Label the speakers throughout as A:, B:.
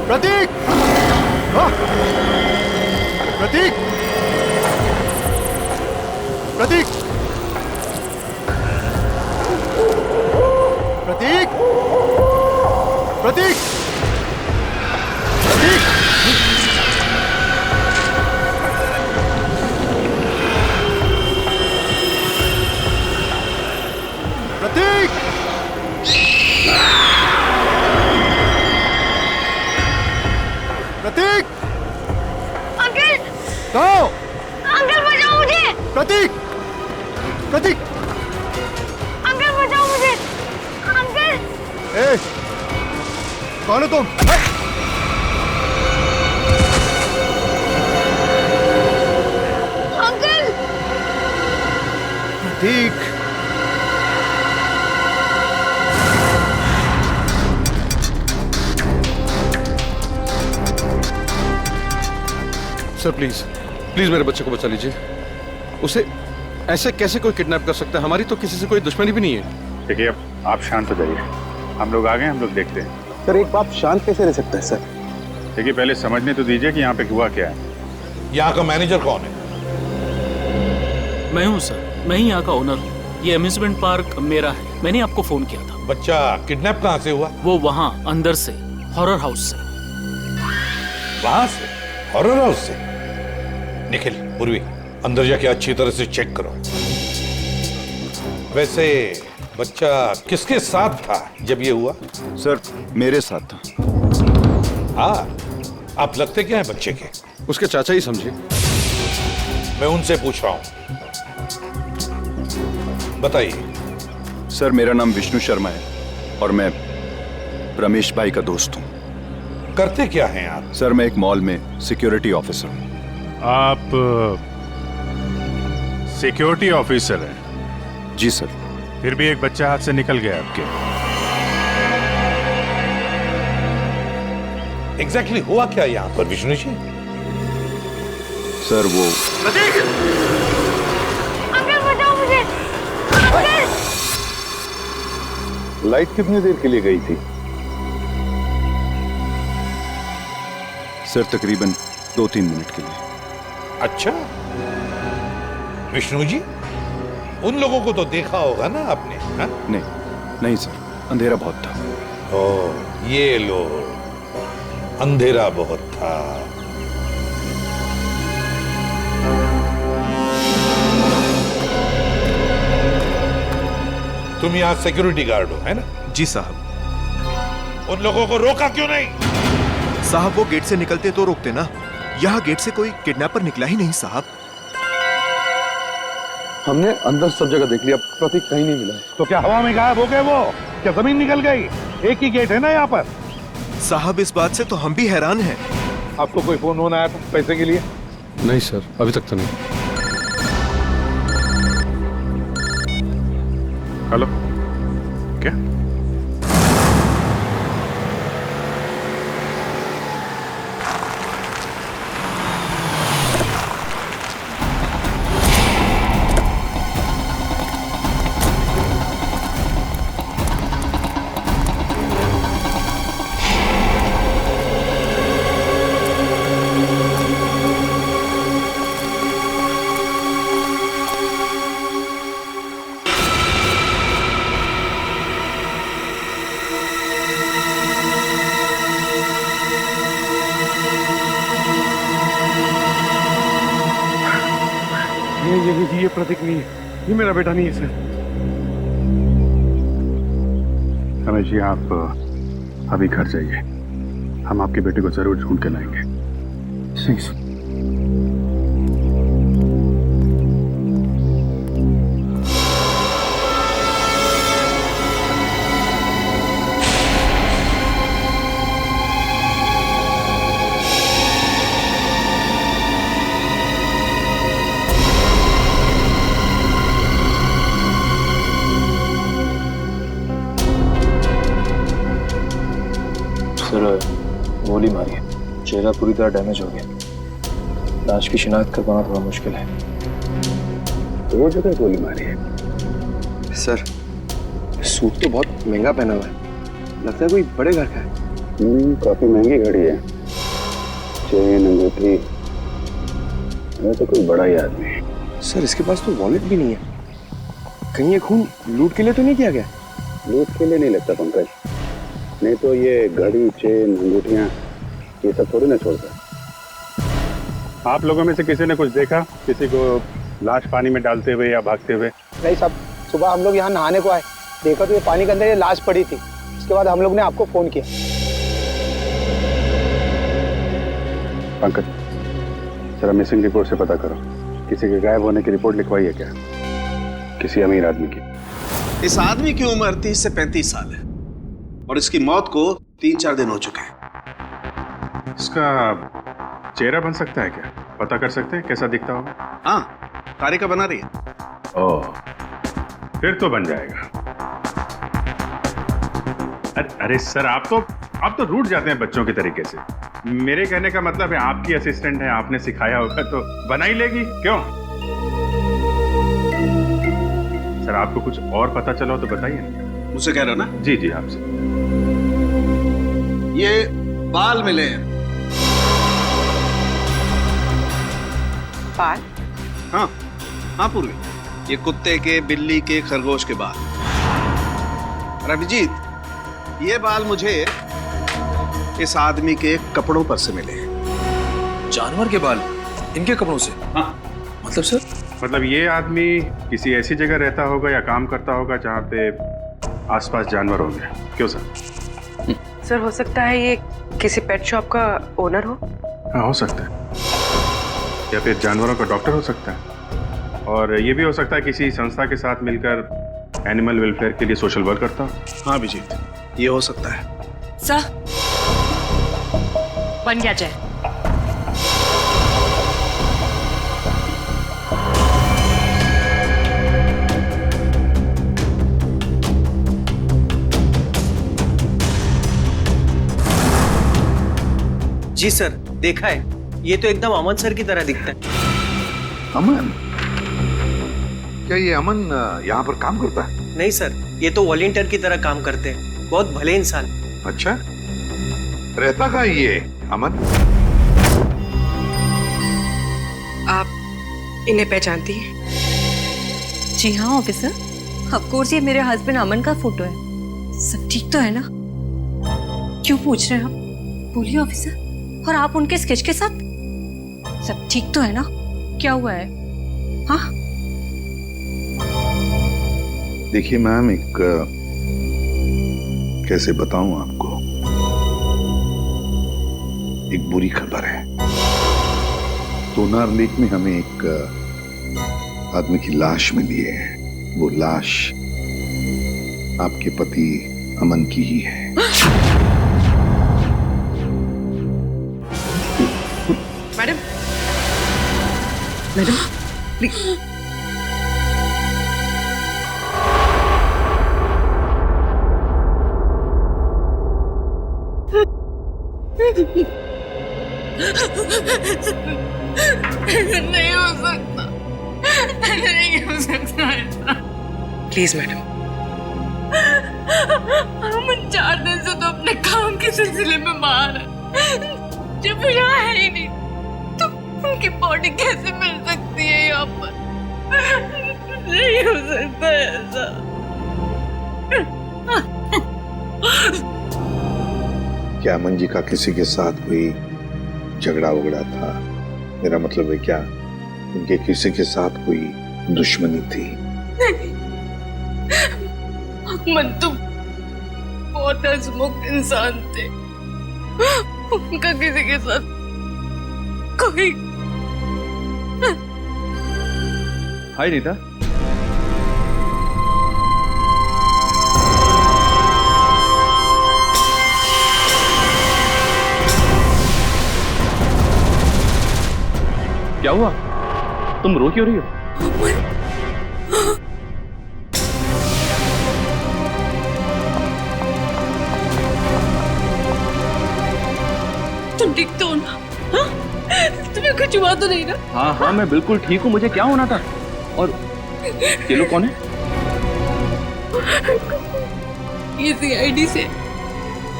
A: प्रतीक! हाँ! प्रतीक! प्रतीक! प्रतीक! प्रतीक! प्रतीक! प्रतीक! प्रतीक!
B: अंकल!
A: कहाँ?
B: अंकल बचाओ मुझे!
A: प्रतीक! प्रतीक!
B: अंकल बचाओ मुझे! अंकल!
A: ए, कौन हो तुम?
B: Uncle!
A: Prateek!
C: Sir please please मेरे बच्चे को बचा लीजिए। उसे ऐसे कैसे कोई किडनैप कर सकता है? हमारी तो किसी से कोई दुश्मनी भी नहीं है।
D: देखिए अब आप शांत हो जाइए, हम लोग आ गए, हम लोग देखते हैं।
E: सर एक बाप शांत कैसे रह सकता है सर?
D: देखिए पहले समझने तो दीजिए कि यहाँ पे हुआ क्या है।
F: यहाँ का मैनेजर कौन है?
G: मैं हूँ सर, मैं ही यहाँ का ओनर हूँ। ये अम्यूजमेंट पार्क मेरा है। मैंने आपको फोन किया था।
F: बच्चा किडनैप कहाँ से हुआ?
G: वो वहाँ अंदर से, हॉरर हाउस से।
F: वहां से? हॉरर हाउस से? निखिल, पूर्वी, अंदर जाके अच्छी तरह से चेक करो। वैसे बच्चा किसके साथ था जब ये हुआ?
A: सर मेरे साथ था।
F: हाँ, आप लगते क्या है बच्चे के?
C: उसके चाचा ही समझिए।
F: मैं उनसे पूछ रहा हूं, बताइए।
A: सर मेरा नाम विष्णु शर्मा है और मैं रमेश भाई का दोस्त हूँ।
F: करते क्या हैं आप?
A: सर मैं एक मॉल में सिक्योरिटी ऑफिसर हूँ।
D: आप सिक्योरिटी ऑफिसर हैं?
A: जी सर।
D: फिर भी एक बच्चा हाथ से निकल गया आपके।
F: एग्जैक्टली हुआ क्या यहाँ पर विष्णु जी?
A: सर वो
B: अंकल बचाओ मुझे! अंकल!
E: लाइट कितनी देर के लिए गई थी?
A: सर तकरीबन 2-3 मिनट के लिए।
F: अच्छा, विष्णु जी, उन लोगों को तो देखा होगा ना आपने? हा?
A: नहीं सर, अंधेरा बहुत था।
F: ओ, ये लो, अंधेरा बहुत था। तुम यहाँ सिक्योरिटी गार्ड हो, है ना?
H: जी साहब।
F: उन लोगों को रोका क्यों नहीं?
H: साहब वो गेट से निकलते तो रोकते ना। यहाँ गेट से कोई किडनैपर निकला ही नहीं साहब।
E: हमने अंदर सब जगह देख लिया, प्रतीक कहीं नहीं मिला है।
F: तो क्या हवा में गायब हो गए वो? क्या जमीन निकल गई? एक ही गेट है ना यहाँ पर।
H: साहब इस बात से तो हम भी हैरान हैं।
F: आपको कोई फोन होना है पैसे के लिए?
C: नहीं सर, अभी तक तो नहीं।
D: हेलो, क्या?
E: ये प्रतीक नहीं है, ये मेरा बेटा नहीं है सर।
D: रमेश जी आप अभी घर जाइए, हम आपके बेटे को जरूर ढूंढ के लाएंगे।
E: ठीक सर।
I: सर गोली मारी है, चेहरा पूरी तरह डैमेज हो गया। लाश की शिनाख्त कर पाना थोड़ा मुश्किल है।
E: दो जगह गोली मारी है। सर सूट तो बहुत महंगा पहना हुआ है, लगता है कोई बड़े घर का है।
D: काफी महंगी घड़ी है, चेन अंगूठी, ये तो कोई बड़ा ही आदमी है।
H: सर इसके पास तो वॉलेट भी नहीं है, कहीं ये खून लूट के लिए तो नहीं किया गया?
D: लूट के लिए नहीं लगता पंकज, नहीं तो ये घड़ी, चेन, अंगूठियां ये सब थोड़ी ना छोड़ता। आप लोगों में से किसी ने कुछ देखा, किसी को लाश पानी में डालते हुए या भागते हुए?
J: नहीं साहब, सुबह हम लोग यहाँ नहाने को आए, देखा तो ये पानी के अंदर ये लाश पड़ी थी। उसके बाद हम लोग ने आपको फोन किया।
D: पंकज, जरा मिसिंग रिपोर्ट से पता करो, किसी के गायब होने की रिपोर्ट लिखवाई है क्या? किसी अमीर आदमी की।
K: इस आदमी की उम्र 30 से 35 साल है और इसकी मौत को 3-4 दिन हो चुके हैं।
D: इसका चेहरा बन सकता है क्या? पता कर सकते हैं कैसा दिखता होगा?
K: हाँ, तारिका बना रही है।
D: ओह, फिर तो बन जाएगा। अरे सर, आप तो रूठ जाते हैं बच्चों के तरीके से। मेरे कहने का मतलब है आपकी असिस्टेंट है, आपने सिखाया होगा तो बना ही लेगी, क्यों? सर, आपको कुछ और पता चला हो तो बताइए ना।
K: मुझसे कह रहे हो ना?
D: जी जी, आपसे।
K: ये बाल मिले हैं।
J: बाल?
K: हाँ पूर्वी, ये कुत्ते के, बिल्ली के, खरगोश के बाल। और अभिजीत, ये बाल मुझे इस आदमी के कपड़ों पर से मिले हैं।
I: जानवर के बाल इनके कपड़ों से?
K: हाँ।
I: मतलब सर?
D: मतलब ये आदमी किसी ऐसी जगह रहता होगा या काम करता होगा जहाँ पे आसपास जानवर होंगे, क्यों सर?
L: सर, हो सकता है ये किसी पेट शॉप का ओनर हो।
D: हाँ, हो सकता है, या फिर जानवरों का डॉक्टर हो सकता है, और ये भी हो सकता है किसी संस्था के साथ मिलकर एनिमल वेलफेयर के लिए सोशल वर्क करता हो।
K: हाँ अभिजीत, ये हो सकता है।
L: सर, बन गया जय।
J: जी सर, देखा है, ये तो एकदम अमन सर की तरह दिखता है।
F: अमन? क्या ये अमन यहाँ पर काम करता है?
J: नहीं सर, ये तो वॉलंटियर की तरह काम करते हैं, बहुत भले इंसान।
F: अच्छा, रहता कहाँ ये अमन?
L: आप इन्हें पहचानती हैं?
M: जी हाँ ऑफिसर, ऑफ कोर्स ये मेरे हस्बैंड अमन का फोटो है। सब ठीक तो है ना? क्यों पूछ रहे हैं आप? बोलिए ऑफिसर। और आप उनके स्केच के साथ? सब ठीक तो है ना? क्या हुआ है? हाँ,
F: देखिए मैम, एक कैसे बताऊं आपको, एक बुरी खबर है। सोनार लेक में हमें एक आदमी की लाश मिली है। वो लाश आपके पति अमन की ही है।
L: Madam, madam please.
B: नहीं हो सकता, नहीं हो सकता ऐसा।
L: Please madam.
B: हम 4 दिन से तो अपने काम के सिलसिले में बाहर है, जब यहाँ है ही नहीं तो उनकी बॉडी कैसे मिल सकती है यहाँ पर? नहीं हो सकता ऐसा।
F: क्या अमन जी का किसी के साथ कोई झगड़ा वगड़ा था? मेरा मतलब है, क्या उनके किसी के साथ कोई दुश्मनी थी?
B: नहीं, अमन तो बहुत हंसमुख इंसान थे, उनका किसी के साथ कोई।
C: हाय रीता। क्या हुआ? तुम रो क्यों रही हो?
B: तुम ठीक तो हो ना? हाँ? तुम्हें कुछ हुआ तो नहीं ना?
C: हाँ हाँ, मैं बिल्कुल ठीक हूँ। मुझे क्या होना था? और ये लोग कौन है?
B: ये CID से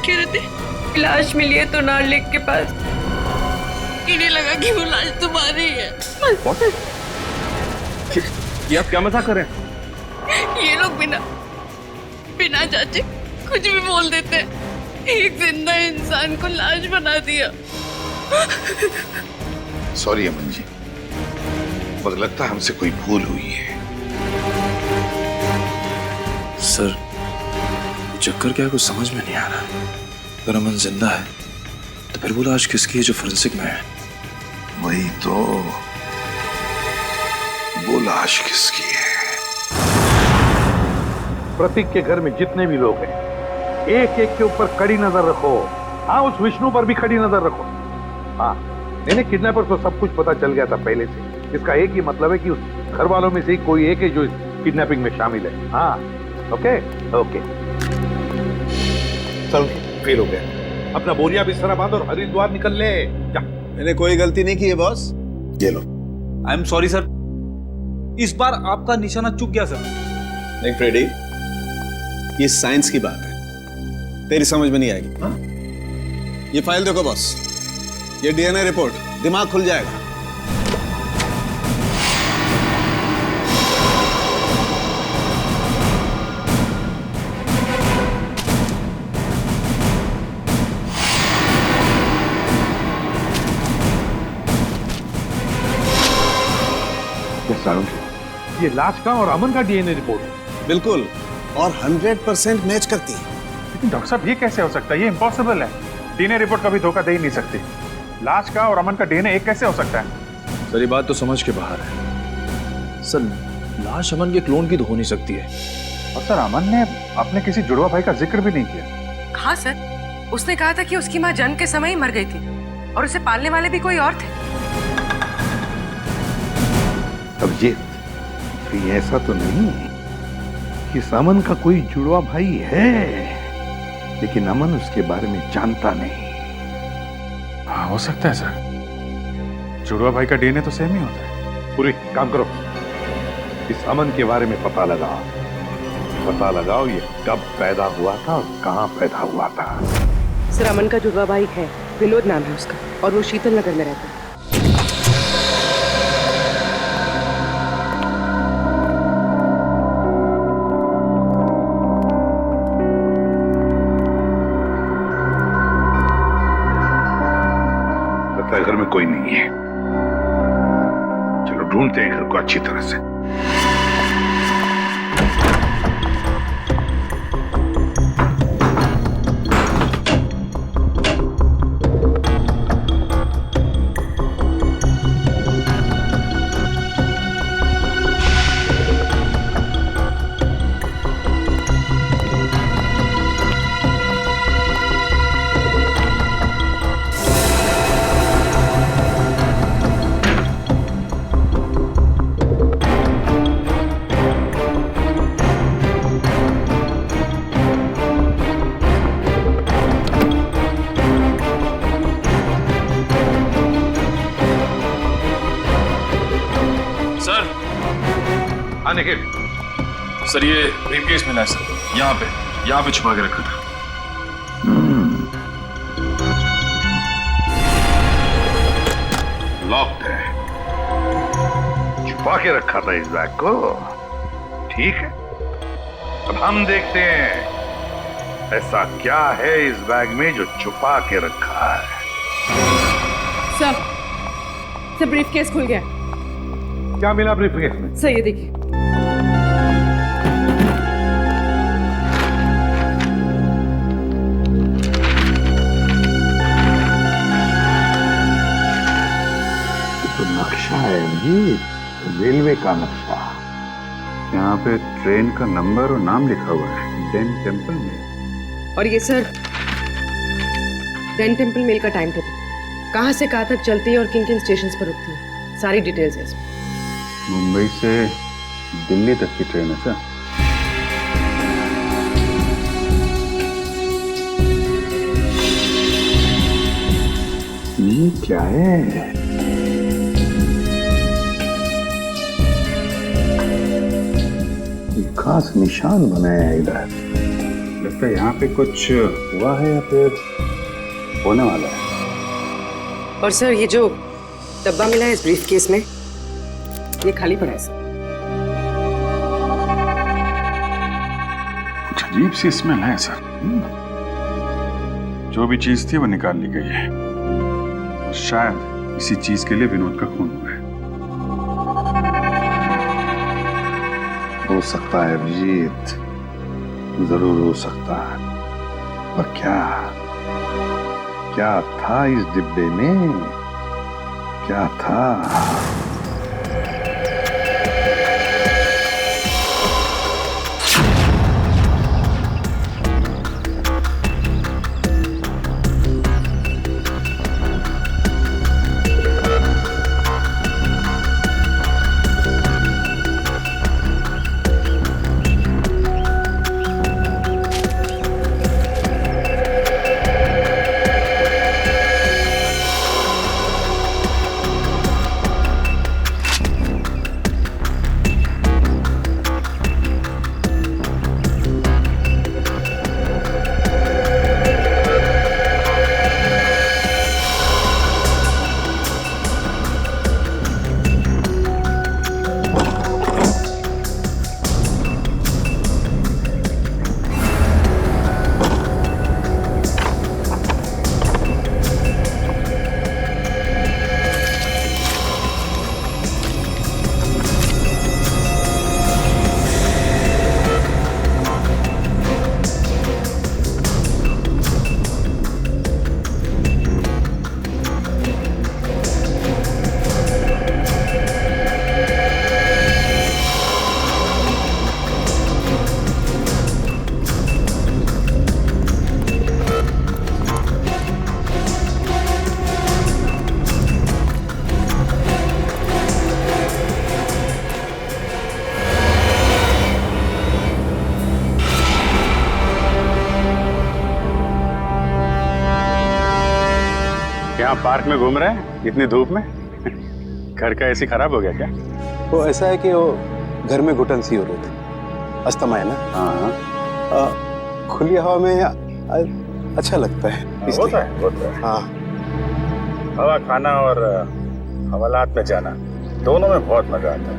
B: कह रहे थे
L: लाश मिली है तो नार लेक के पास।
B: इन्हें लगा कि वो लाश तुम्हारी है।
E: ये आप क्या मजाक कर रहे हैं?
B: ये लोग बिना जांचे कुछ भी बोल देते हैं। एक जिंदा इंसान को लाश बना दिया।
F: सॉरी अमन जी, मुझे लगता है हमसे कोई भूल हुई है।
I: सर, चक्कर क्या है कुछ समझ में नहीं आ रहा। अगर अमन जिंदा है तो फिर वो लाश किसकी है जो फोरेंसिक में है?
F: वही तो, वो लाश किसकी है?
D: प्रतीक के घर में जितने भी लोग हैं, एक एक के ऊपर कड़ी नजर रखो। हाँ, उस विष्णु पर भी कड़ी नजर रखो। हाँ, इन्हें किडनैपर को सब कुछ पता चल गया था पहले से। इसका एक ही मतलब है कि उस घर वालों में से कोई एक है जो इस किडनैपिंग में शामिल है। हाँ, ओके ओके। चल, फेल हो गया। अपना बोरिया बिस्तरा बांध और हरिद्वार निकल ले। जा।
K: मैंने कोई गलती नहीं की है बॉस।
F: ये लो।
E: आई एम सॉरी सर, इस बार आपका निशाना चूक गया सर।
K: नहीं फ्रेडी, ये साइंस की बात है, तेरी समझ में नहीं आएगी। हाँ? ये फाइल देखो बॉस, ये डीएनए रिपोर्ट, दिमाग खुल जाएगा।
D: ये लाश का और अमन का डीएनए रिपोर्ट है।
K: बिल्कुल, और 100% मैच करती है।
D: लेकिन डॉक्टर साहब, ये कैसे हो सकता है? ये इम्पॉसिबल है। डीएनए रिपोर्ट कभी धोखा दे ही नहीं सकती। लाश का और अमन का डीएनए एक कैसे हो सकता है?
I: सर, ये बात तो समझ के बाहर है। सर, लाश अमन के क्लोन की तो हो नहीं सकती है।
D: और सर, अमन ने अपने किसी जुड़वा भाई का जिक्र भी नहीं किया।
L: हाँ सर, उसने कहा था कि उसकी माँ जन्म के समय ही मर गई थी और उसे पालने वाले भी कोई और थे।
D: अब ये ऐसा तो नहीं कि अमन का कोई जुड़वा भाई है, लेकिन अमन उसके बारे में जानता नहीं। हाँ, हो सकता है सर। जुड़वा भाई का डीएनए तो सेम ही होता है। पूरी काम करो, इस अमन के बारे में पता लगाओ ये कब पैदा हुआ था और कहाँ पैदा हुआ था।
L: सर, अमन का जुड़वा भाई है, विनोद नाम है उसका, और वो शीतल नगर में रहता है।
F: घर में कोई नहीं है। चलो ढूंढते हैं घर को अच्छी तरह से।
I: निखिल, सर ये ब्रीफकेस मिला है सर, यहाँ पे छुपा के रखा था।
F: लॉक्ड है, छुपा के रखा था इस बैग को। ठीक है, अब हम देखते हैं ऐसा क्या है इस बैग में जो छुपा के रखा है।
L: सर, ब्रीफकेस खुल गया।
D: क्या मिला ब्रीफकेस में?
L: सर, ये देखिए।
F: नक्शा है जी, रेलवे का नक्शा।
D: यहाँ पे ट्रेन का नंबर और नाम लिखा हुआ है, डेन टेम्पल में।
L: और ये सर, डेन टेम्पल मेल का टाइम टेबल, कहाँ से कहाँ तक चलती है और किन किन स्टेशन पर रुकती है, सारी डिटेल्स है इसमें।
D: मुंबई से दिल्ली तक की ट्रेन है सर। ये क्या है? खास निशान बनाया है इधर। लगता है यहाँ पे कुछ हुआ है या फिर होने वाला है।
L: और सर ये जो डब्बा मिला है इस ब्रीफ केस में, ये खाली पड़ा है सर।
D: कुछ अजीब सी स्मेल है सर। जो भी चीज थी वो निकाल ली गई है और शायद इसी चीज के लिए विनोद का खून हुआ है। हो सकता है अभिजीत, जरूर हो सकता है, पर क्या क्या था इस डिब्बे में? क्या था? यहाँ पार्क में घूम रहे हैं इतनी धूप में? घर का एसी खराब हो गया क्या?
J: वो ऐसा है कि वो घर में घुटन सी हो रही थी, अस्थमा है ना।
D: हाँ,
J: खुली हवा में अच्छा लगता है।
D: होता है।
J: हाँ,
D: हवा खाना और हवालात में जाना दोनों में बहुत मजा आता है।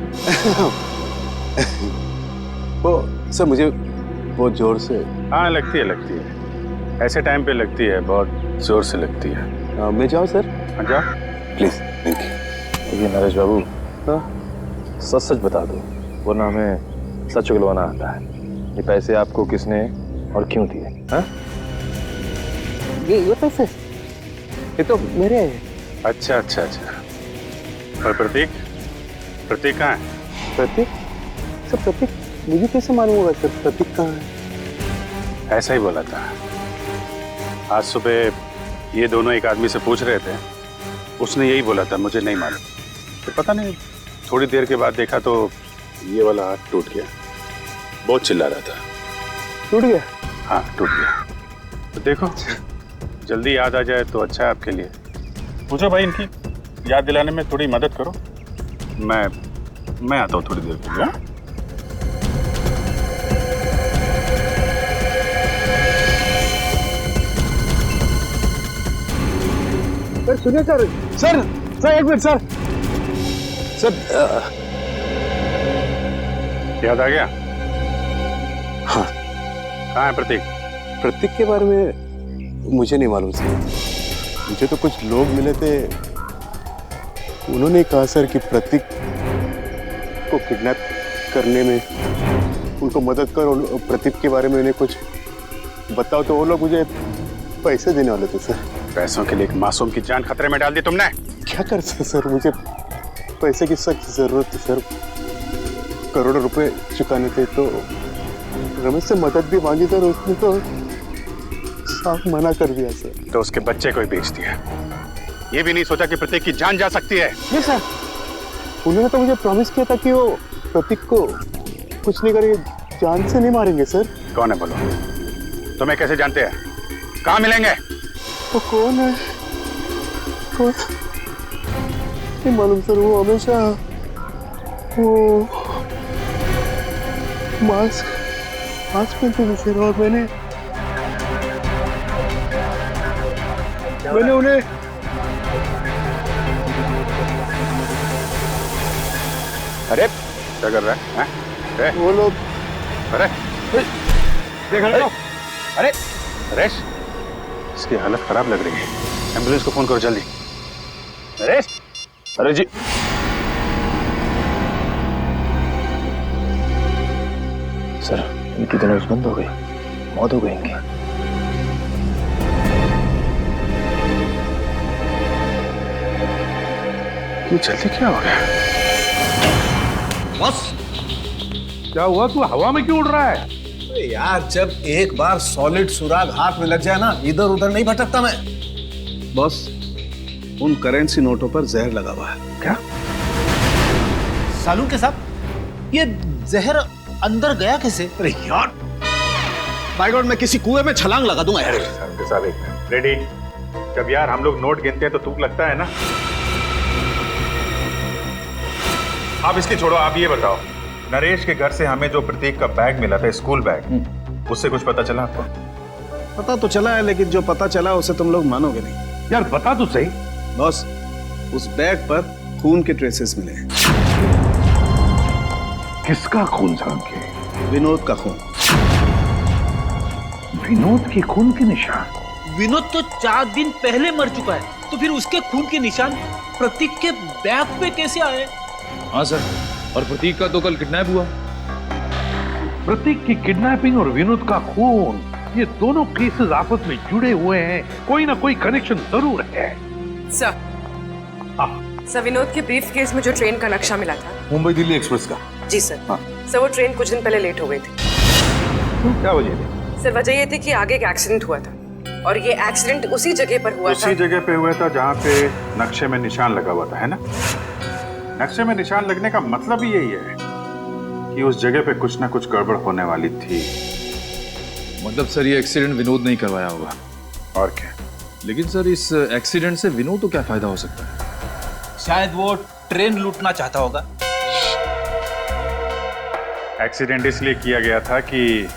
J: वो सर मुझे बहुत जोर से।
D: हाँ लगती है। ऐसे टाइम पे लगती है, बहुत जोर से लगती है।
J: मैं जाऊँ सर?
D: हाँ जाओ
J: प्लीज। Thank you.
I: ये नरेश बाबू,
J: हाँ
I: सच सच बता दो, वरना हमें सच उगलवाना आता है। ये पैसे आपको किसने और क्यों दिए? हाँ?
J: ये पैसे ये तो मेरे हैं।
D: अच्छा। और प्रतीक कहाँ है?
J: प्रतीक? सर प्रतीक मुझे कैसे मालूम होगा सर प्रतीक कहाँ है?
D: ऐसा ही बोला था। आज सुबह ये दोनों एक आदमी से पूछ रहे थे, उसने यही बोला था, मुझे नहीं मालूम। तो पता नहीं, थोड़ी देर के बाद देखा तो ये वाला हाथ टूट गया। बहुत चिल्ला रहा था।
J: टूट गया?
D: हाँ टूट गया। तो देखो जल्दी याद आ जाए तो अच्छा है आपके लिए। पूछो भाई, इनकी याद दिलाने में थोड़ी मदद करो। मैं आता हूँ थोड़ी देर के लिए।
J: सर सुनिए सर। एक मिनट सर।
D: याद आ गया?
J: हाँ।
D: कहाँ है प्रतीक?
J: प्रतीक के बारे में मुझे नहीं मालूम सर। मुझे तो कुछ लोग मिले थे, उन्होंने कहा सर कि प्रतीक को किडनैप करने में उनको मदद करो। प्रतीक के बारे में उन्हें कुछ बताओ तो वो लोग मुझे पैसे देने वाले थे सर।
D: पैसों के लिए एक मासूम की जान खतरे में डाल दी तुमने।
J: क्या कर सकते सर, मुझे पैसे की सख्त जरूरत थी सर। करोड़ों रुपए चुकाने थे तो रमेश से मदद भी मांगी सर, उसने तो साफ मना कर दिया सर।
D: तो उसके बच्चे को ही बेच दिया। ये भी नहीं सोचा कि प्रतीक की जान जा सकती है।
J: नहीं सर, उन्होंने तो मुझे प्रॉमिस किया था कि वो प्रतीक को कुछ नहीं करेंगे, जान से नहीं मारेंगे सर।
D: कौन है बोलो? तुम्हें कैसे जानते हैं? कहाँ मिलेंगे?
J: वो कौन है? कौन? नहीं मालूम सर। वो हमेशा वो मास्क पहनते थे सर, और मैंने
D: मैंने उन्हें
A: अरे
D: क्या कर रहा है? हैं? वो लोग अरे देखा लो। अरे नरेश, इसकी हालत खराब लग रही है, एम्बुलेंस को फोन करो जल्दी। नरेश, अरे जी
I: सर, इनकी तो नर्स बंद हो गई, मौत हो गई इनकी।
D: ये जल्दी क्या हो गया?
K: बस
F: क्या हुआ? तू हवा में क्यों उड़ रहा है?
K: अरे यार, जब एक बार सॉलिड सुराग हाथ में लग जाए ना, इधर उधर नहीं भटकता मैं। बॉस, उन करेंसी नोटों पर जहर लगा हुआ है।
F: क्या?
E: सालू के साहब, ये जहर अंदर गया कैसे?
K: अरे यार, बाय गॉड, मैं किसी कुएं में छलांग लगा दूंगा यार।
D: साहब एक मिनट, रेडी? जब यार हम लोग नोट गिनते हैं तो तुक लगता है ना। आप इसकी छोड़ो, आप ये बताओ, नरेश के घर से हमें जो प्रतीक का बैग मिला था, स्कूल बैग, उससे कुछ पता चला आपको?
K: पता तो चला है, लेकिन जो पता चला उसे तुम लोग मानोगे नहीं।
F: यार बता तो सही।
K: बॉस, उस बैग पर खून के ट्रेसेस मिले हैं।
F: किसका खून साहब के?
K: विनोद का खून।
F: विनोद के खून के निशान?
E: विनोद तो 4 दिन पहले मर चुका है, तो फिर उसके खून के निशान प्रतीक के बैग पे कैसे आए?
I: हाँ सर, और प्रतीक का तो कल किडनैप हुआ।
F: प्रतीक की किडनैपिंग और विनोद का खून, ये दोनों केसेस आपस में जुड़े हुए हैं, कोई ना कोई कनेक्शन जरूर है।
L: सर, विनोद के ब्रीफ केस में जो ट्रेन का नक्शा मिला था,
D: मुंबई दिल्ली एक्सप्रेस का?
L: जी सर। सर, वो ट्रेन कुछ दिन पहले लेट हो गई थी।
D: क्या वजह थी?
L: सर, वजह ये थी कि आगे एक एक्सीडेंट हुआ था, और ये एक्सीडेंट उसी जगह पर हुआ था।
D: उसी जगह पे हुआ था जहाँ पे नक्शे में निशान लगा हुआ था, है ना? नक्शे में निशान लगने का मतलब ही यही है कि उस जगह पे कुछ ना कुछ गड़बड़ होने वाली थी।
I: मतलब सर, ये एक्सीडेंट विनोद नहीं करवाया होगा।
D: और क्या?
I: लेकिन सर, इस एक्सीडेंट से विनोद को क्या फायदा हो सकता है?
E: शायद वो ट्रेन लूटना चाहता होगा।
D: एक्सीडेंट इसलिए किया गया था कि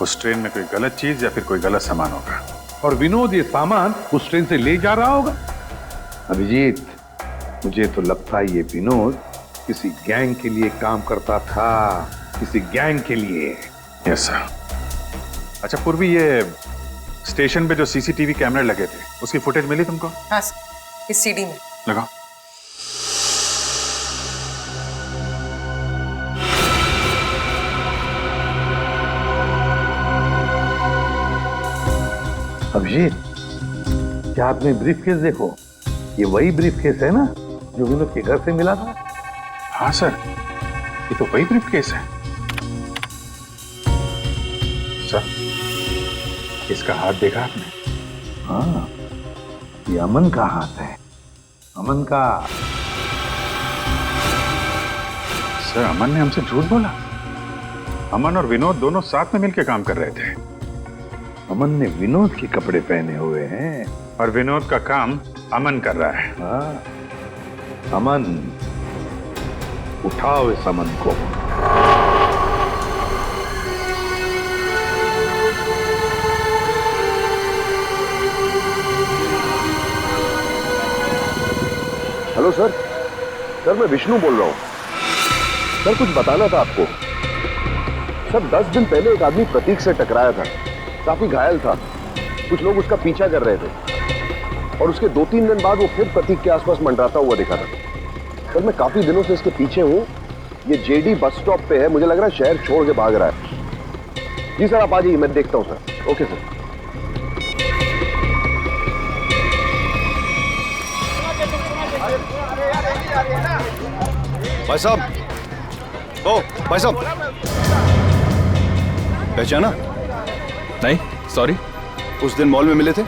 D: उस ट्रेन में कोई गलत चीज या फिर कोई गलत सामान होगा,
F: और विनोद ये सामान उस ट्रेन से ले जा रहा होगा। अभिजीत, मुझे तो लगता है ये विनोद किसी गैंग के लिए काम करता था, किसी गैंग के लिए।
D: Yes sir. अच्छा पूर्वी, ये स्टेशन पे जो सीसीटीवी कैमरे लगे थे, उसकी फुटेज मिली तुमको?
L: हाँ सर, इस सीडी में
D: लगाओ।
F: अभिजीत, क्या आपने ब्रीफ केस देखो? ये वही ब्रीफ केस है ना जो विनोद के घर से मिला था?
D: हाँ सर, ये तो वही ब्रीफ केस है। सर, इसका हाथ देखा आपने?
F: हाँ, ये अमन का हाथ है, अमन का।
D: सर, अमन ने हमसे झूठ बोला। अमन और विनोद दोनों साथ में मिलकर काम कर रहे थे।
F: अमन ने विनोद के कपड़े पहने हुए हैं
D: और विनोद का काम अमन कर रहा है।
F: हाँ, अमन, उठाओ इस अमन को।
J: हेलो सर, मैं विष्णु बोल रहा हूँ। सर, कुछ बताना था आपको। सर, 10 दिन पहले एक आदमी प्रतीक से टकराया था, काफी घायल था। कुछ लोग उसका पीछा कर रहे थे और उसके 2-3 दिन बाद वो फिर प्रतीक के आसपास मंडराता हुआ दिखा था। सर, मैं काफी दिनों से इसके पीछे हूँ। ये जेडी बस स्टॉप पे है, मुझे लग रहा है शहर छोड़ के भाग रहा है। जी सर, आप आ जाइए, मैं देखता हूँ सर। Okay sir.
A: भाई साहब, ओ भाई साहब, पहचाना?
I: नहीं, सॉरी।
A: उस दिन मॉल में मिले थे।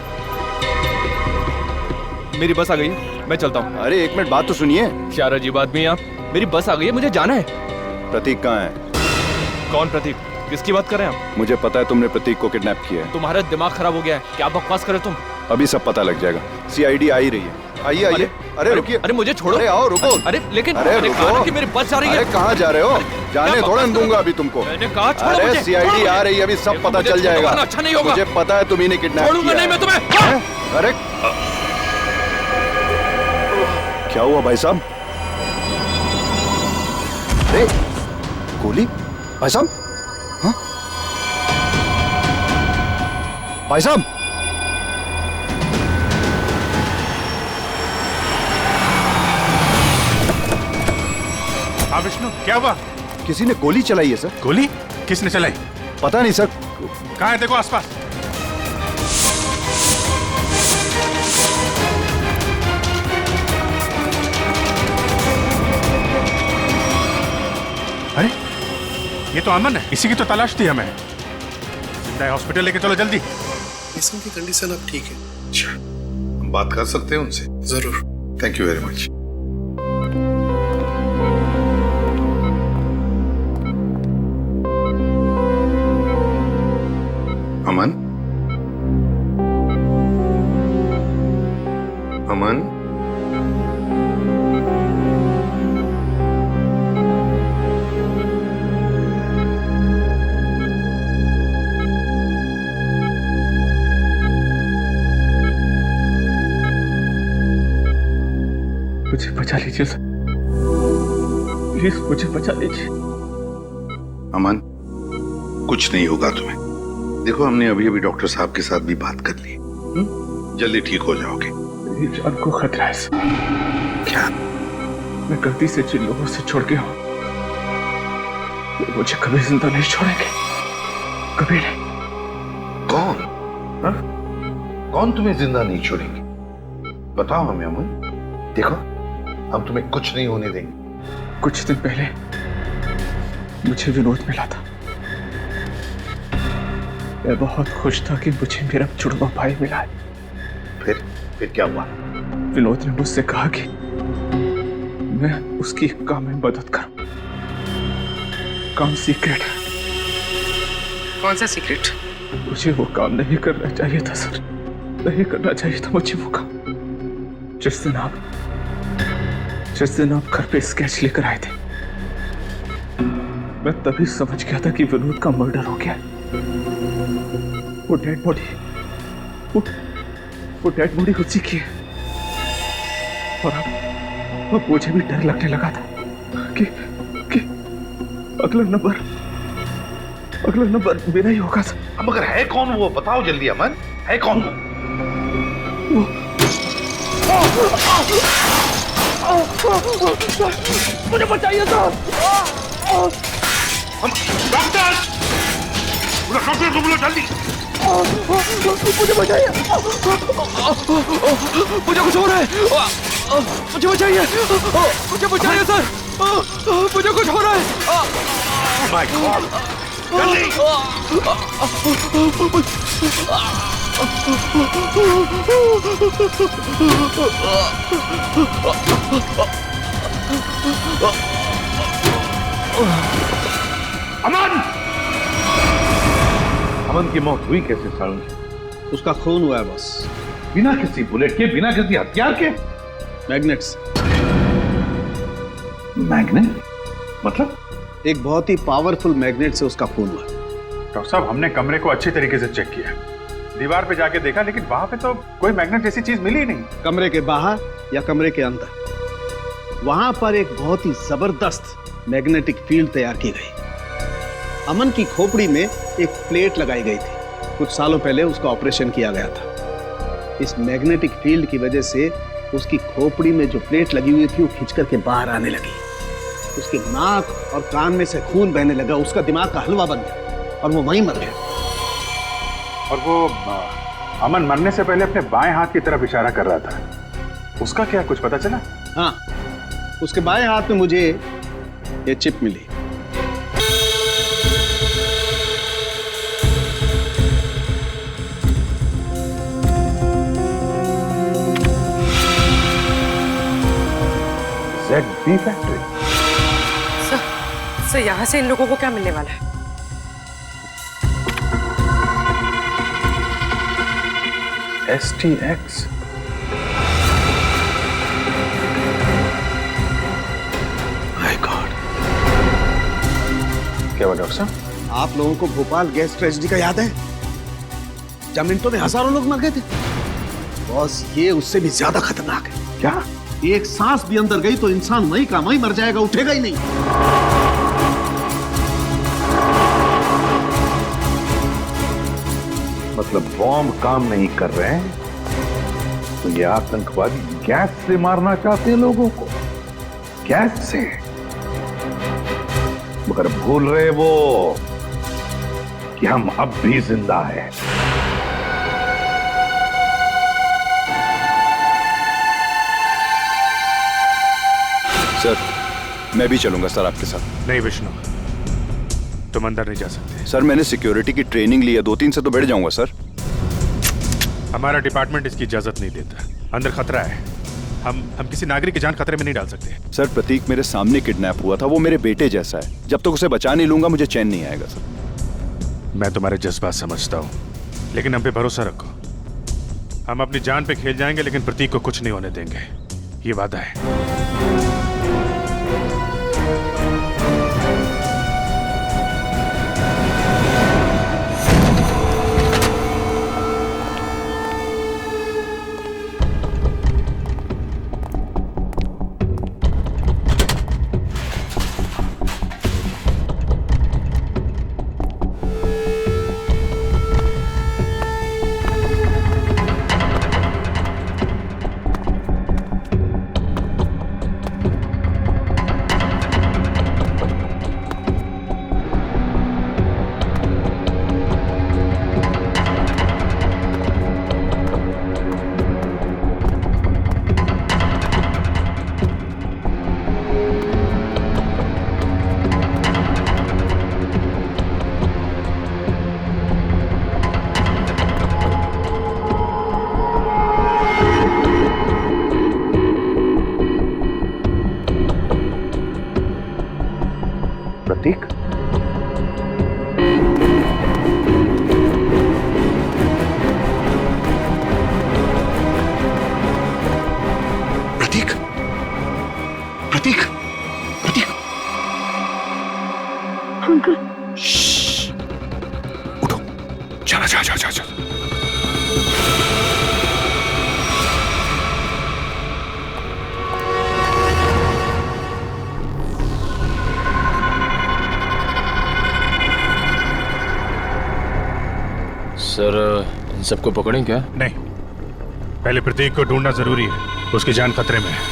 I: मेरी बस आ गई, मैं चलता हूँ।
A: अरे एक मिनट, बात तो सुनिए।
I: क्या अजीब आदमी है आप? मेरी बस आ गई है, मुझे जाना है।
A: प्रतीक कहाँ है?
I: कौन प्रतीक? किसकी बात कर रहे हैं आप?
A: मुझे पता है तुमने प्रतीक को किडनैप किया है।
I: तुम्हारा दिमाग खराब हो गया है, क्या बकवास कर रहे तुम?
A: अभी सब पता लग जाएगा। सीआईडी आ ही रही है। आइए आइए। अरे रुकिए।
I: अरे मुझे छोड़ो।
A: अरे आओ, रुको।
I: अरे लेकिन
A: अरे
I: मैंने कहा ना
A: रुको।
I: कि मेरी बस जा रही है।
A: अरे कहाँ जा रहे हो? जाने थोड़ा दूंगा अभी तुमको।
I: मैंने कहा छोड़ो
A: अरे
I: मुझे।
A: सीआईडी आ रही है, अभी सब पता चल जाएगा।
I: अच्छा नहीं होगा।
A: मुझे पता है तुम ही ने किडनैप
I: छोड़ूंगा
A: किया
I: नहीं
A: है।
I: मैं तुम्हें।
A: अरे क्या हुआ भाई साहब? अरे गोली भाई साहब? हाँ भाई साहब?
D: हाँ विष्णु, क्या हुआ?
A: किसी ने गोली चलाई है सर।
D: गोली? किसने चलाई?
A: पता नहीं सर।
D: कहाँ है? देखो आसपास। अरे ये तो अमन है, इसी की तो तलाश थी हमें। जिंदा है, हॉस्पिटल लेके चलो जल्दी।
I: इसकी कंडीशन अब ठीक है। अच्छा, हम बात कर सकते हैं उनसे? जरूर। Thank you very much. Aman, Aman,
N: मुझे बचा लीजिए सर, प्लीज मुझे बचा लीजिए।
F: अमन, कुछ नहीं होगा तुम्हें। देखो, हमने अभी अभी डॉक्टर साहब के साथ भी बात कर ली। जल्दी ठीक हो जाओगे।
N: मेरी जान को खतरा है सर।
F: क्या?
N: मैं गलती से जिन लोगों से छोड़ गया हूं, वो मुझे कभी जिंदा नहीं छोड़ेंगे, कभी नहीं।
F: कौन? हा? कौन तुम्हें जिंदा नहीं छोड़ेंगे? बताओ हमें अमन। देखो, हम तुम्हें कुछ नहीं होने देंगे।
N: कुछ दिन पहले मुझे विनोद मिला था। मैं बहुत खुश था कि मुझे मेरा जुड़वा भाई मिला है।
F: फिर क्या हुआ?
N: विनोद ने मुझसे कहा कि मैं उसकी काम में मदद करूं। काम सीक्रेट है।
L: कौन सा सीक्रेट?
N: मुझे वो काम नहीं करना चाहिए था सर, नहीं करना चाहिए था मुझे वो काम। जिस दिन आप घर पे स्केच लेकर आए थे, मैं तभी समझ गया था कि विनोद का मर्डर हो गया। वो डेड बॉडी उसी की है। और अब मुझे भी डर लगने लगा था कि अगला नंबर मेरा ही होगा।
F: अब अगर है कौन वो बताओ जल्दी अमन, है कौन वो?
N: मुझे बचाइए सर।
F: डॉक्टर को बोलो जल्दी।
N: मुझे बचाइए, मुझे कुछ हो रहा है। मुझे बचाइए, मुझे बचाइए सर, मुझे कुछ हो रहा है।
F: माय गॉड, जल्दी।
D: अमन!
F: अमन की मौत हुई कैसे सारुण?
K: उसका खून हुआ है बॉस।
F: बिना किसी बुलेट के, बिना किसी हथियार के?
K: मैग्नेट से।
F: मैग्नेट? मतलब?
K: एक बहुत ही पावरफुल मैग्नेट से उसका खून हुआ।
D: डॉक्टर साहब, हमने कमरे को अच्छी तरीके से चेक किया, दीवार पे जाके देखा, लेकिन वहां पे तो कोई मैग्नेट जैसी चीज मिली नहीं।
K: कमरे के बाहर या कमरे के अंदर, वहां पर एक बहुत ही जबरदस्त मैग्नेटिक फील्ड तैयार की गई। अमन की खोपड़ी में एक प्लेट लगाई गई थी। कुछ सालों पहले उसका ऑपरेशन किया गया था। इस मैग्नेटिक फील्ड की वजह से उसकी खोपड़ी में जो प्लेट लगी हुई थी वो खिंच करके बाहर आने लगी। उसके नाक और कान में से खून बहने लगा। उसका दिमाग का हलवा बन गया और वो वहीं मर गया।
D: और वो अमन मरने से पहले अपने बाएं हाथ की तरफ इशारा कर रहा था। उसका क्या कुछ पता चला?
K: हाँ, उसके बाएं हाथ में मुझे ये चिप मिली।
D: ZB factory.
L: सर यहाँ से इन लोगों को क्या मिलने वाला है?
N: STX।
K: My God.
D: क्या हुआ डॉक्टर साहब?
K: आप लोगों को भोपाल गैस ट्रेजेडी का याद है? जब मिनटों में हजारों लोग मर गए थे। बॉस, ये उससे भी ज्यादा खतरनाक है।
D: क्या?
K: एक सांस भी अंदर गई तो इंसान वहीं का वहीं मर जाएगा, उठेगा ही नहीं।
F: मतलब बॉम्ब काम नहीं कर रहे हैं तो ये आतंकवादी गैस से मारना चाहते हैं लोगों को, गैस से। मगर भूल रहे वो कि हम अब भी जिंदा हैं।
A: सर मैं भी चलूंगा सर आपके साथ।
D: नहीं विष्णु, तुम अंदर नहीं जा सकते।
A: सर मैंने सिक्योरिटी की ट्रेनिंग ली है, 2-3 से तो बैठ जाऊंगा सर।
D: हमारा डिपार्टमेंट इसकी इजाजत नहीं देता। अंदर खतरा है, हम किसी नागरिक की जान खतरे में नहीं डाल सकते।
A: सर प्रतीक मेरे सामने किडनैप हुआ था, वो मेरे बेटे जैसा है। जब तक उसे बचा नहीं लूंगा मुझे चैन नहीं आएगा सर।
D: मैं तुम्हारे जज्बात समझता हूँ, लेकिन हम पे भरोसा रखो। हम अपनी जान पे खेल जाएंगे लेकिन प्रतीक को कुछ नहीं होने देंगे, ये वादा है।
F: प्रतीक,
H: प्रतीक, प्रतीक, प्रतीक।
B: अंकल
H: उठो, चला जा जा जा जा।
I: सर इन सबको पकड़ें क्या?
D: नहीं, पहले प्रतीक को ढूंढना जरूरी है, उसकी जान खतरे में है।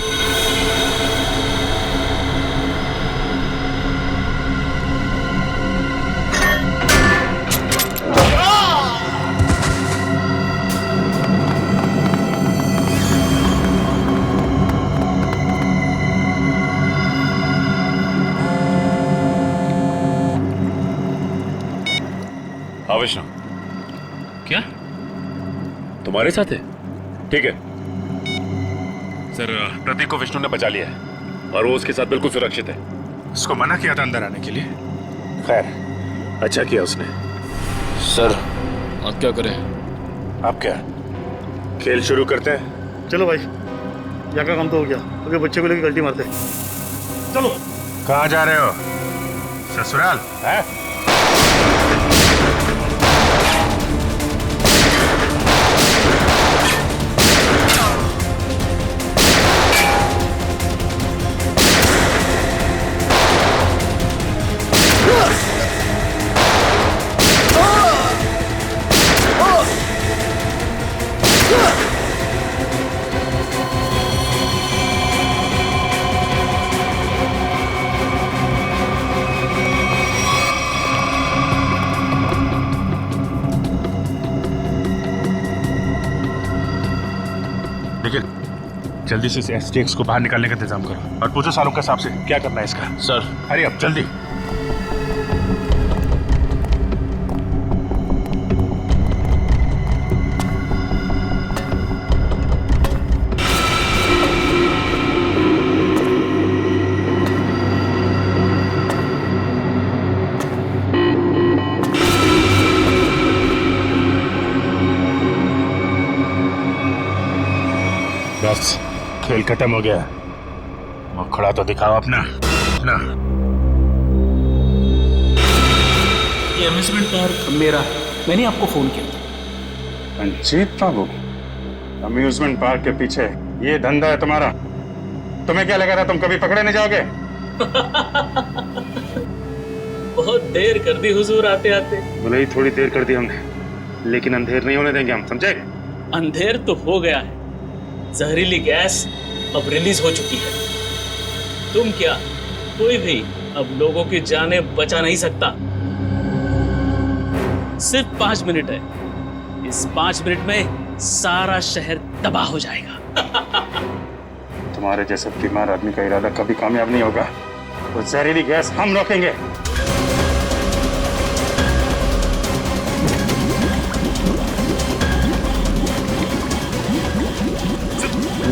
O: हाँ विष्णु, क्या तुम्हारे साथ है? ठीक है सर, प्रतीक को विष्णु ने बचा लिया है और वो उसके साथ बिल्कुल सुरक्षित है।
D: उसको मना किया था अंदर आने के लिए, खैर अच्छा किया उसने।
I: सर अब क्या करें?
D: अब क्या, खेल शुरू करते हैं?
P: चलो भाई, यहाँ का काम तो हो गया, अभी बच्चे को लेकर गलती मारते हैं। चलो।
D: कहाँ जा रहे हो? ससुराल है? जल्दी से इस STX को बाहर निकालने का इंतजाम करो और पूछो सालों के हिसाब से क्या करना है इसका।
I: सर
D: अरे अब जल्दी। बस खेल खत्म हो गया, मुखड़ा तो दिखाओ अपना ना।
G: ये अम्यूजमेंट पार्क मेरा है, मैंने आपको फोन किया था।
D: रंजीत बाबू, अम्यूजमेंट पार्क के पीछे ये धंधा है तुम्हारा?
P: तुम्हें क्या लगा था तुम कभी पकड़े नहीं जाओगे?
G: बहुत देर कर दी हुजूर आते आते।
P: भले ही थोड़ी देर कर दी हमने, लेकिन अंधेर नहीं होने देंगे हम, समझे?
G: अंधेर तो हो गया है, जहरीली गैस अब रिलीज हो चुकी है। तुम क्या, कोई भी अब लोगों की जानें बचा नहीं सकता। सिर्फ 5 मिनट है, इस 5 मिनट में सारा शहर तबाह हो जाएगा।
P: तुम्हारे जैसे बीमार आदमी का इरादा कभी कामयाब नहीं होगा। वो जहरीली गैस हम रोकेंगे।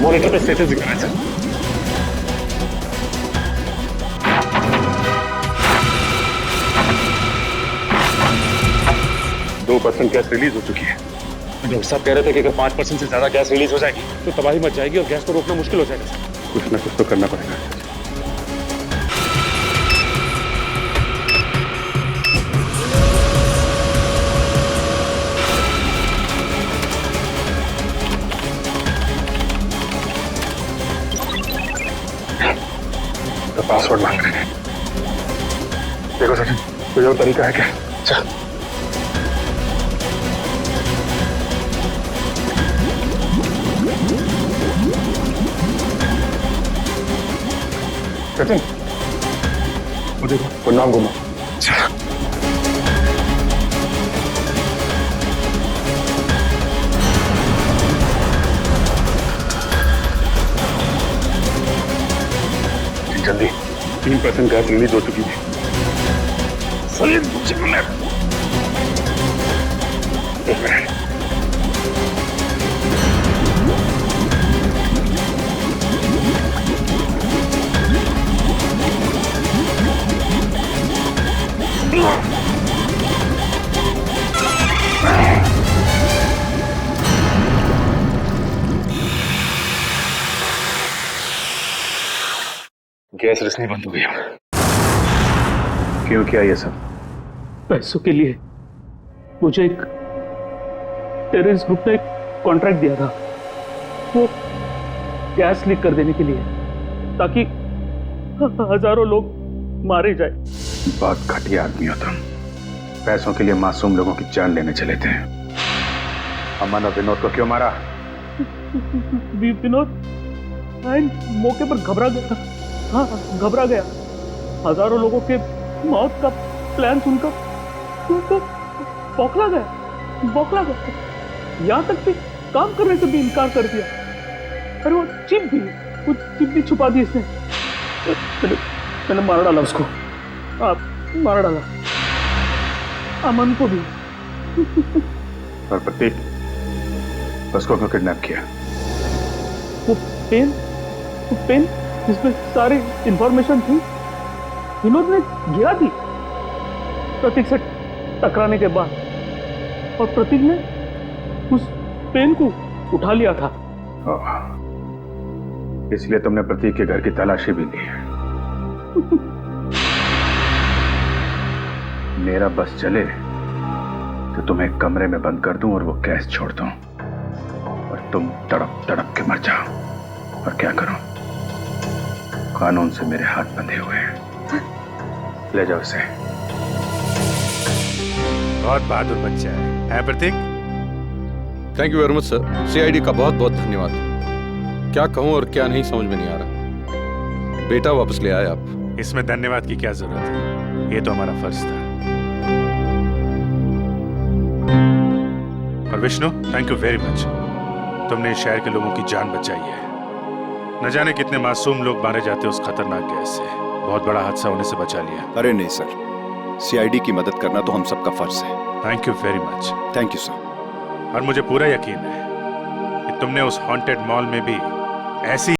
P: मॉनिटर पे स्टेटस दिखा रहा है। 2% गैस रिलीज हो चुकी है। डॉक्टर साहब कह रहे थे कि अगर 5% से ज्यादा गैस रिलीज हो जाएगी तो तबाही मच जाएगी और गैस को रोकना मुश्किल हो जाएगा। कुछ ना कुछ तो करना पड़ेगा। तो पासवर्ड मांग रहे हैं। देखो सचिन, कोई और तरीका है क्या? चल। सचिन, वो देखो, वो नाम घुमा। जल्दी, 3% गैस रिलीज हो चुकी है। एक मिनट। गैस रिसनी बंद हो गया।
F: क्यों किया ये सब?
E: पैसों के लिए। मुझे एक टेररिस्ट ग्रुप ने एक कॉन्ट्रैक्ट दिया था, वो गैस लीक कर देने के लिए, ताकि हजारों लोग मारे जाए।
F: बहुत घटिया आदमी हो तुम। पैसों के लिए मासूम लोगों की जान लेने चले थे। अमन और विनोद को क्यों मारा?
E: विनोद मौके पर घबरा गया। हाँ, घबरा गया। हजारों लोगों के मौत का प्लान सुनकर तो बौखला गया। यहाँ तक कि काम करने से भी इनकार कर दिया। अरे वो चिप भी छुपा दी इसने। मैंने मार डाला उसको। मार डाला अमन को भी।
F: और प्रतीक, उसको क्यों किडनैप किया?
E: वो पेन जिसमें सारी इंफॉर्मेशन थी, विनोद ने गिरा दी प्रतीक से टकराने के बाद, और प्रतीक ने उस पेन को उठा लिया था।
F: इसलिए तुमने प्रतीक के घर की तलाशी भी ली। मेरा बस चले तो तुम्हें कमरे में बंद कर दूं और वो गैस छोड़ दूं, और तुम तड़प तड़प के मर जाओ। और क्या करूं? कानून से मेरे हाथ बंधे हुए हैं। ले जाओ इसे।
O: बहुत बहादुर बच्चा है Prateek.
C: Thank you very much sir. CID का बहुत बहुत धन्यवाद। क्या कहूं और क्या नहीं समझ में नहीं आ रहा। बेटा वापस ले आए आप।
O: इसमें धन्यवाद की क्या जरूरत है, ये तो हमारा फर्ज था। और Vishnu, thank you very much. तुमने इस शहर के लोगों की जान बचाई है। न जाने कितने मासूम लोग मारे जाते उस खतरनाक गैस से। बहुत बड़ा हादसा होने से बचा लिया।
A: अरे नहीं सर, सीआईडी की मदद करना तो हम सबका फर्ज है।
O: Thank you very much.
A: Thank you sir.
O: और मुझे पूरा यकीन है कि तुमने उस हॉन्टेड मॉल में भी ऐसी